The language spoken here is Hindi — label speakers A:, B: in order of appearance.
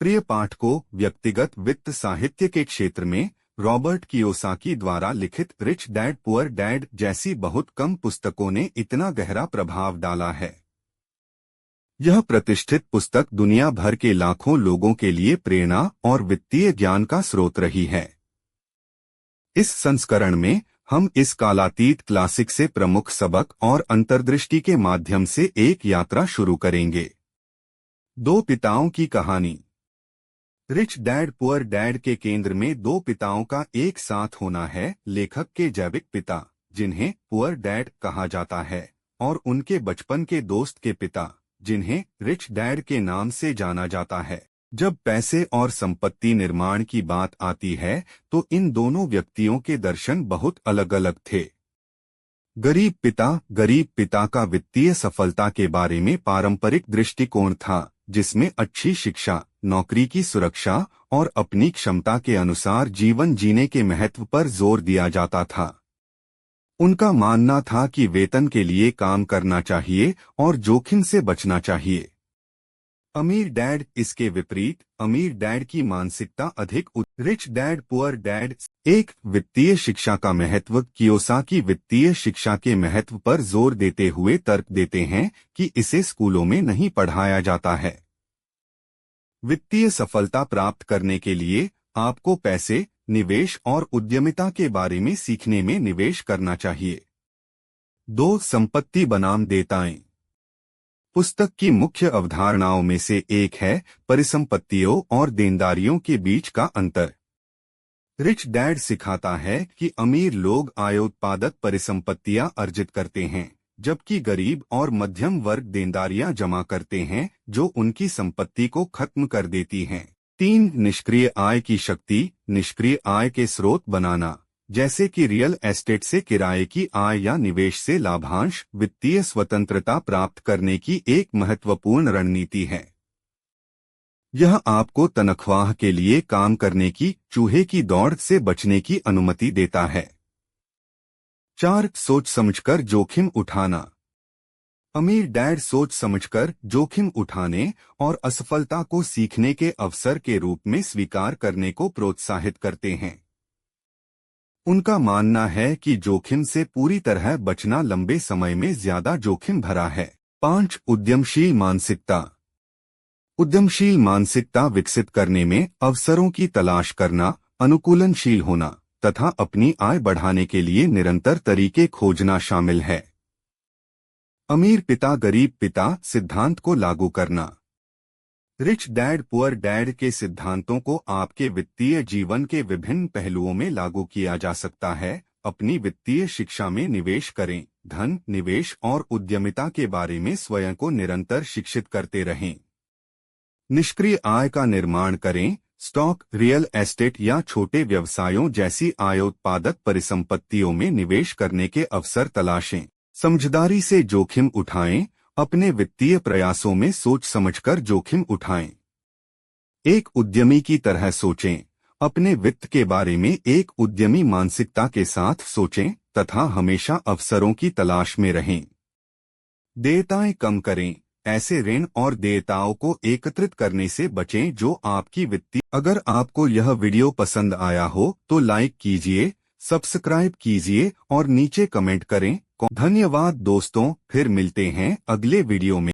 A: प्रिय पाठकों, व्यक्तिगत वित्त साहित्य के क्षेत्र में रॉबर्ट कियोसाकी द्वारा लिखित रिच डैड पुअर डैड जैसी बहुत कम पुस्तकों ने इतना गहरा प्रभाव डाला है। यह प्रतिष्ठित पुस्तक दुनिया भर के लाखों लोगों के लिए प्रेरणा और वित्तीय ज्ञान का स्रोत रही है। इस संस्करण में हम इस कालातीत क्लासिक से प्रमुख सबक और अंतर्दृष्टि के माध्यम से एक यात्रा शुरू करेंगे। दो पिताओं की कहानी। रिच डैड पुअर डैड के केंद्र में दो पिताओं का एक साथ होना है। लेखक के जैविक पिता, जिन्हें पुअर डैड कहा जाता है, और उनके बचपन के दोस्त के पिता, जिन्हें रिच डैड के नाम से जाना जाता है। जब पैसे और संपत्ति निर्माण की बात आती है तो इन दोनों व्यक्तियों के दर्शन बहुत अलग अलग थे। गरीब पिता का वित्तीय सफलता के बारे में पारंपरिक दृष्टिकोण था, जिसमें अच्छी शिक्षा, नौकरी की सुरक्षा और अपनी क्षमता के अनुसार जीवन जीने के महत्व पर जोर दिया जाता था। उनका मानना था कि वेतन के लिए काम करना चाहिए और जोखिम से बचना चाहिए। अमीर डैड इसके विपरीत, अमीर डैड की मानसिकता अधिक रिच डैड पुअर डैड। एक, वित्तीय शिक्षा का महत्व। कियोसाकी वित्तीय शिक्षा के महत्व पर जोर देते हुए तर्क देते हैं कि इसे स्कूलों में नहीं पढ़ाया जाता है। वित्तीय सफलता प्राप्त करने के लिए आपको पैसे, निवेश और उद्यमिता के बारे में सीखने में निवेश करना चाहिए। 2, संपत्ति बनाम देयताएं। पुस्तक की मुख्य अवधारणाओं में से एक है परिसंपत्तियों और देनदारियों के बीच का अंतर। रिच डैड सिखाता है कि अमीर लोग आयोत्पादक परिसंपत्तियां अर्जित करते हैं, जबकि गरीब और मध्यम वर्ग देनदारियां जमा करते हैं जो उनकी संपत्ति को खत्म कर देती हैं। 3, निष्क्रिय आय की शक्ति। निष्क्रिय आय के स्रोत बनाना, जैसे कि रियल एस्टेट से किराए की आय या निवेश से लाभांश, वित्तीय स्वतंत्रता प्राप्त करने की एक महत्वपूर्ण रणनीति है। यह आपको तनख्वाह के लिए काम करने की चूहे की दौड़ से बचने की अनुमति देता है। 4, सोच समझकर जोखिम उठाना। अमीर डैड सोच समझकर जोखिम उठाने और असफलता को सीखने के अवसर के रूप में स्वीकार करने को प्रोत्साहित करते हैं। उनका मानना है कि जोखिम से पूरी तरह बचना लंबे समय में ज्यादा जोखिम भरा है। 5, उद्यमशील मानसिकता। उद्यमशील मानसिकता विकसित करने में अवसरों की तलाश करना, अनुकूलनशील होना तथा अपनी आय बढ़ाने के लिए निरंतर तरीके खोजना शामिल है। अमीर पिता गरीब पिता सिद्धांत को लागू करना। रिच डैड पुअर डैड के सिद्धांतों को आपके वित्तीय जीवन के विभिन्न पहलुओं में लागू किया जा सकता है। अपनी वित्तीय शिक्षा में निवेश करें, धन, निवेश और उद्यमिता के बारे में स्वयं को निरंतर शिक्षित करते रहें। निष्क्रिय आय का निर्माण करें, स्टॉक, रियल एस्टेट या छोटे व्यवसायों जैसी आयोत्पादक परिसंपत्तियों में निवेश करने के अवसर तलाशें। समझदारी से जोखिम उठाएं, अपने वित्तीय प्रयासों में सोच समझकर जोखिम उठाएं। एक उद्यमी की तरह सोचें, अपने वित्त के बारे में एक उद्यमी मानसिकता के साथ सोचें तथा हमेशा अवसरों की तलाश में रहें। देयताएं कम करें, ऐसे ऋण और देयताओं को एकत्रित करने से बचें जो आपकी वित्तीय। अगर आपको यह वीडियो पसंद आया हो तो लाइक कीजिए, सब्सक्राइब कीजिए और नीचे कमेंट करें। धन्यवाद दोस्तों, फिर मिलते हैं अगले वीडियो में।